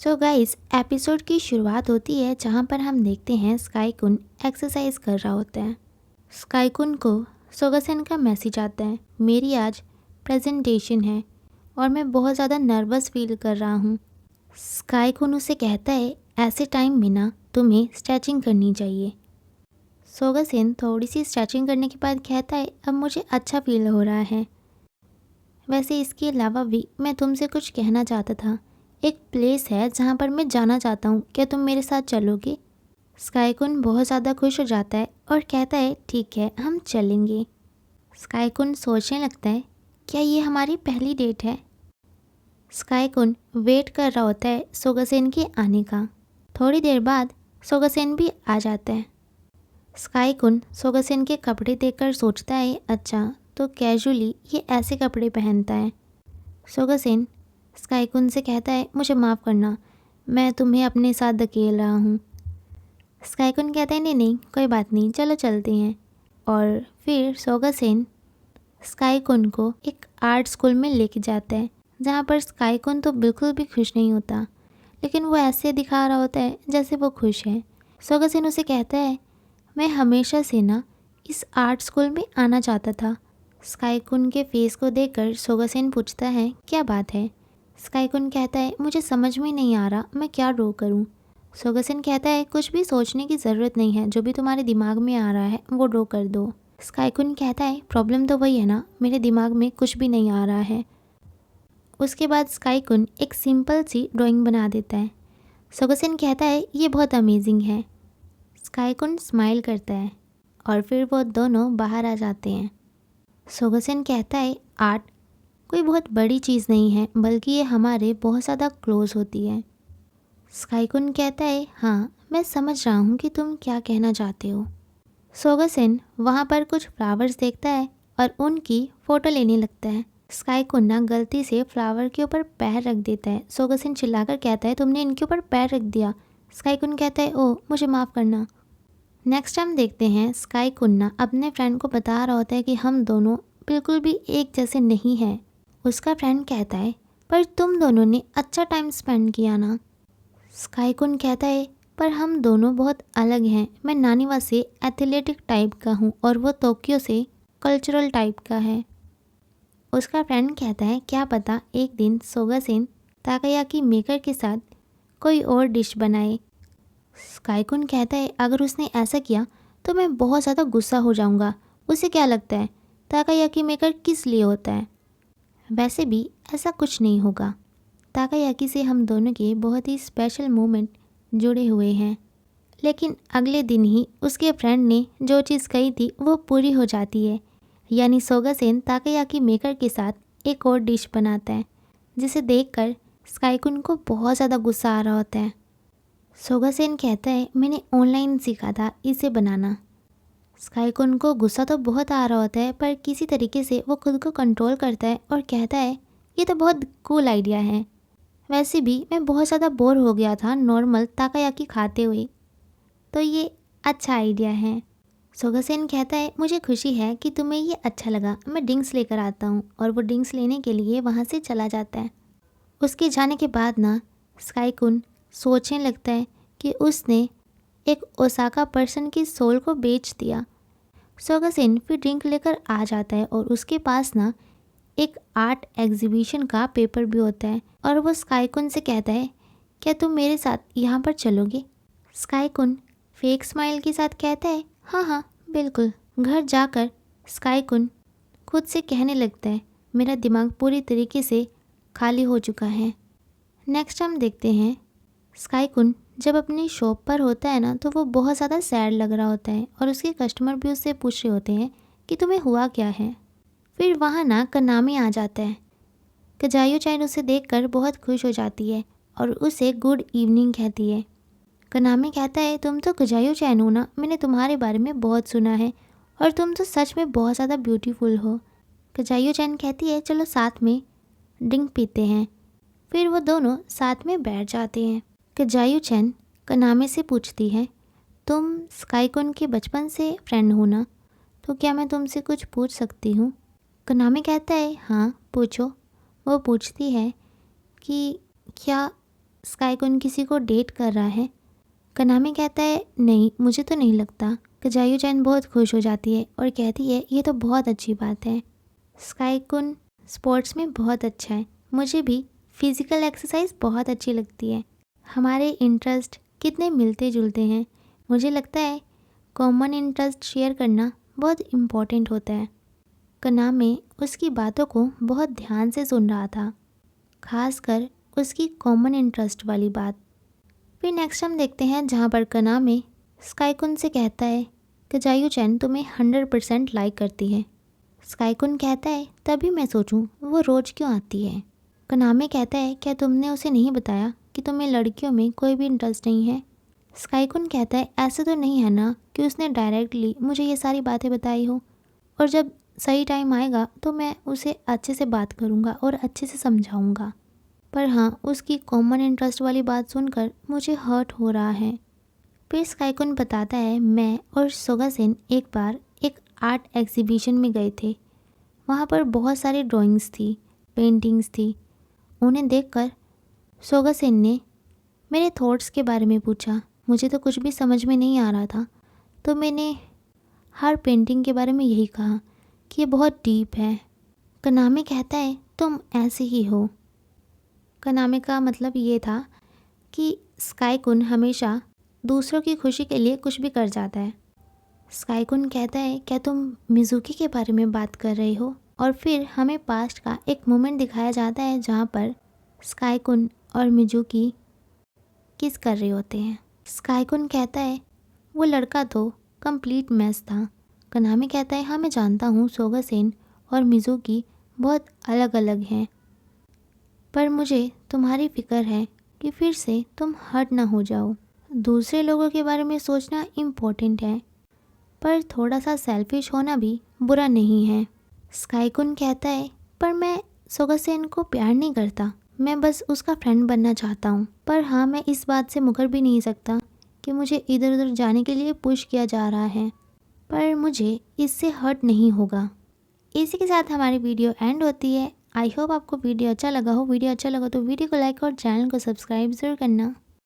So guys, episode की शुरुआत होती है जहाँ पर हम देखते हैं स्काई कुन एक्सरसाइज कर रहा होता है। स्काई कुन को सोगसेन का मैसेज आता है, मेरी आज प्रेजेंटेशन है और मैं बहुत ज़्यादा नर्वस फील कर रहा हूँ। स्काई कुन उसे कहता है, ऐसे टाइम में ना तुम्हें स्ट्रेचिंग करनी चाहिए। सोगसेन थोड़ी सी स्ट्रेचिंग करने के बाद कहता है, अब मुझे अच्छा फील हो रहा है। वैसे इसके अलावा भी मैं तुमसे कुछ कहना चाहता था। एक प्लेस है जहाँ पर मैं जाना चाहता हूँ, क्या तुम मेरे साथ चलोगे? स्काई कुन बहुत ज़्यादा खुश हो जाता है और कहता है, ठीक है, हम चलेंगे। स्काई कुन सोचने लगता है, क्या ये हमारी पहली डेट है? स्काई कुन वेट कर रहा होता है सोगसेन के आने का। थोड़ी देर बाद सोगसेन भी आ जाता है। स्काई कुन सोगसेन के कपड़े देखकर सोचता है, अच्छा तो कैजुअली ये ऐसे कपड़े पहनता है। सोगसेन स्काई कुन से कहता है, मुझे माफ़ करना, मैं तुम्हें अपने साथ धकेल रहा हूँ। स्काई कुन कहता है, नहीं नहीं कोई बात नहीं, चलो चलते हैं। और फिर सोगसेन स्काई कुन को एक आर्ट स्कूल में लेके जाता है, जहाँ पर स्काई कुन तो बिल्कुल भी खुश नहीं होता, लेकिन वो ऐसे दिखा रहा होता है जैसे वो खुश है। सोगसेन उसे कहता है, मैं हमेशा से ना इस आर्ट स्कूल में आना चाहता था। स्काई कुन के फेस को देखकर सोगसेन पूछता है, क्या बात है? स्काई कुन कहता है, मुझे समझ में नहीं आ रहा मैं क्या ड्रॉ करूं। सोगसेन कहता है, कुछ भी सोचने की ज़रूरत नहीं है, जो भी तुम्हारे दिमाग में आ रहा है वो ड्रॉ कर दो। स्काई कुन कहता है, प्रॉब्लम तो वही है ना, मेरे दिमाग में कुछ भी नहीं आ रहा है। उसके बाद स्काई कुन एक सिंपल सी ड्राइंग बना देता है। सोगसेन कहता है, ये बहुत अमेजिंग है। स्काई कुन स्माइल करता है और फिर वो दोनों बाहर आ जाते हैं। सोगसेन कहता है, आर्ट कोई बहुत बड़ी चीज़ नहीं है, बल्कि ये हमारे बहुत ज़्यादा क्लोज होती है। स्काई कुन कहता है, हाँ मैं समझ रहा हूँ कि तुम क्या कहना चाहते हो। सोगसेन वहाँ पर कुछ फ्लावर्स देखता है और उनकी फ़ोटो लेने लगता है। स्काई कुन ना गलती से फ्लावर के ऊपर पैर रख देता है। सोगसेन चिल्लाकर कहता है, तुमने इनके ऊपर पैर रख दिया। स्काई कुन कहता है, ओह मुझे माफ़ करना। नेक्स्ट हम देखते हैं स्काई कुन ना अपने फ्रेंड को बता रहा होता है कि हम दोनों बिल्कुल भी एक जैसे नहीं हैं। उसका फ्रेंड कहता है, पर तुम दोनों ने अच्छा टाइम स्पेंड किया ना। स्काई कुन कहता है, पर हम दोनों बहुत अलग हैं, मैं नानीवा से एथलेटिक टाइप का हूँ और वो टोक्यो से कल्चरल टाइप का है। उसका फ्रेंड कहता है, क्या पता एक दिन सोगसेन ताकायाकी मेकर के साथ कोई और डिश बनाए। स्काई कुन कहता है, अगर उसने ऐसा किया तो मैं बहुत ज़्यादा गुस्सा हो जाऊँगा। उसे क्या लगता है ताकायाकी मेकर किस लिए होता है? वैसे भी ऐसा कुछ नहीं होगा। ताकायाकी से हम दोनों के बहुत ही स्पेशल मोमेंट जुड़े हुए हैं। लेकिन अगले दिन ही उसके फ्रेंड ने जो चीज़ कही थी वो पूरी हो जाती है, यानी सोगसेन ताकायाकी मेकर के साथ एक और डिश बनाता है, जिसे देखकर स्काई कुन को बहुत ज़्यादा गुस्सा आ रहा होता है। सोगसेन कहता है, मैंने ऑनलाइन सीखा था इसे बनाना। स्काई कुन को गुस्सा तो बहुत आ रहा होता है, पर किसी तरीके से वो खुद को कंट्रोल करता है और कहता है, ये तो बहुत कूल आइडिया है। वैसे भी मैं बहुत ज़्यादा बोर हो गया था नॉर्मल ताकायाकी खाते हुए, तो ये अच्छा आइडिया है। सोगसेन कहता है, मुझे खुशी है कि तुम्हें ये अच्छा लगा, मैं ड्रिंक्स लेकर आता हूँ। और वो ड्रिंक्स लेने के लिए वहाँ से चला जाता है। उसके जाने के बाद ना स्काई कुन सोचने लगता है कि उसने एक ओसाका पर्सन की सोल को बेच दिया। सोगसेन फिर ड्रिंक लेकर आ जाता है और उसके पास ना एक आर्ट एग्जीबिशन का पेपर भी होता है और वो स्काई कुन से कहता है, क्या तुम मेरे साथ यहाँ पर चलोगे? स्काई कुन फेक स्माइल के साथ कहता है, हाँ हाँ बिल्कुल। घर जाकर स्काई कुन खुद से कहने लगता है, मेरा दिमाग पूरी तरीके से खाली हो चुका है। नेक्स्ट हम देखते हैं स्काई कुन जब अपनी शॉप पर होता है ना, तो वो बहुत ज़्यादा सैड लग रहा होता है और उसके कस्टमर भी उससे पूछ रहे होते हैं कि तुम्हें हुआ क्या है। फिर वहाँ ना कनामी आ जाता है। कजायो चैन उसे देखकर बहुत खुश हो जाती है और उसे गुड इवनिंग कहती है। कनामी कहता है, तुम तो कजायो चैन हो ना, मैंने तुम्हारे बारे में बहुत सुना है और तुम तो सच में बहुत ज़्यादा ब्यूटीफुल हो। कजायो चैन कहती है, चलो साथ में ड्रिंक पीते हैं। फिर वो दोनों साथ में बैठ जाते हैं। कजायो चैन कनामी से पूछती है, तुम स्काई कुन के बचपन से फ्रेंड हो ना, तो क्या मैं तुमसे कुछ पूछ सकती हूँ? कनामी कहता है, हाँ पूछो। वो पूछती है कि क्या स्काईकुन किसी को डेट कर रहा है? कनामी कहता है नहीं, मुझे तो नहीं लगता। कजायू चैन बहुत खुश हो जाती है और कहती है ये तो बहुत अच्छी बात है। स्काईकुन स्पोर्ट्स में बहुत अच्छा है, मुझे भी फिज़िकल एक्सरसाइज बहुत अच्छी लगती है। हमारे इंटरेस्ट कितने मिलते जुलते हैं। मुझे लगता है कॉमन इंटरेस्ट शेयर करना बहुत इम्पोर्टेंट होता है। कनामे उसकी बातों को बहुत ध्यान से सुन रहा था, खासकर उसकी कॉमन इंटरेस्ट वाली बात। फिर नेक्स्ट हम देखते हैं जहाँ पर कनामे स्काईकुन से कहता है कजायू चैन तुम्हें 100% लाइक करती है। स्काईकुन कहता है तभी मैं सोचूं वो रोज़ क्यों आती है। कनामे कहता है क्या तुमने उसे नहीं बताया कि तुम्हें लड़कियों में कोई भी इंटरेस्ट नहीं है? स्काईकुन कहता है ऐसा तो नहीं है ना कि उसने डायरेक्टली मुझे ये सारी बातें बताई हो, और जब सही टाइम आएगा तो मैं उसे अच्छे से बात करूँगा और अच्छे से समझाऊँगा। पर हाँ, उसकी कॉमन इंटरेस्ट वाली बात सुनकर मुझे हर्ट हो रहा है। फिर स्काईकुन बताता है मैं और सोगासेन एक बार एक आर्ट एग्जीबिशन में गए थे। वहाँ पर बहुत सारी ड्राइंग्स थी, पेंटिंग्स थी। उन्हें देखकर सोगासेन ने मेरे थॉट्स के बारे में पूछा। मुझे तो कुछ भी समझ में नहीं आ रहा था, तो मैंने हर पेंटिंग के बारे में यही कहा कि ये बहुत डीप है। कनामे कहता है तुम ऐसे ही हो। कनामे का मतलब ये था कि स्काईकुन हमेशा दूसरों की खुशी के लिए कुछ भी कर जाता है। स्काईकुन कहता है क्या तुम मिजुकी के बारे में बात कर रहे हो? और फिर हमें पास्ट का एक मोमेंट दिखाया जाता है जहाँ पर स्काईकुन और मिजुकी किस कर रहे होते हैं। स्काईकुन कहता है वो लड़का तो कंप्लीट मैस था। कनामी कहता है हाँ मैं जानता हूँ सोगासेन और मिजुकी बहुत अलग अलग हैं, पर मुझे तुम्हारी फिक्र है कि फिर से तुम हर्ट ना हो जाओ। दूसरे लोगों के बारे में सोचना इम्पोर्टेंट है, पर थोड़ा सा सेल्फिश होना भी बुरा नहीं है। स्काईकुन कहता है पर मैं सोगासेन को प्यार नहीं करता, मैं बस उसका फ्रेंड बनना चाहता हूँ। पर हाँ, मैं इस बात से मुकर भी नहीं सकता कि मुझे इधर उधर जाने के लिए पुश किया जा रहा है, पर मुझे इससे हर्ट नहीं होगा। इसी के साथ हमारी वीडियो एंड होती है। आई होप आपको वीडियो अच्छा लगा हो। वीडियो अच्छा लगा तो वीडियो को लाइक और चैनल को सब्सक्राइब ज़रूर करना।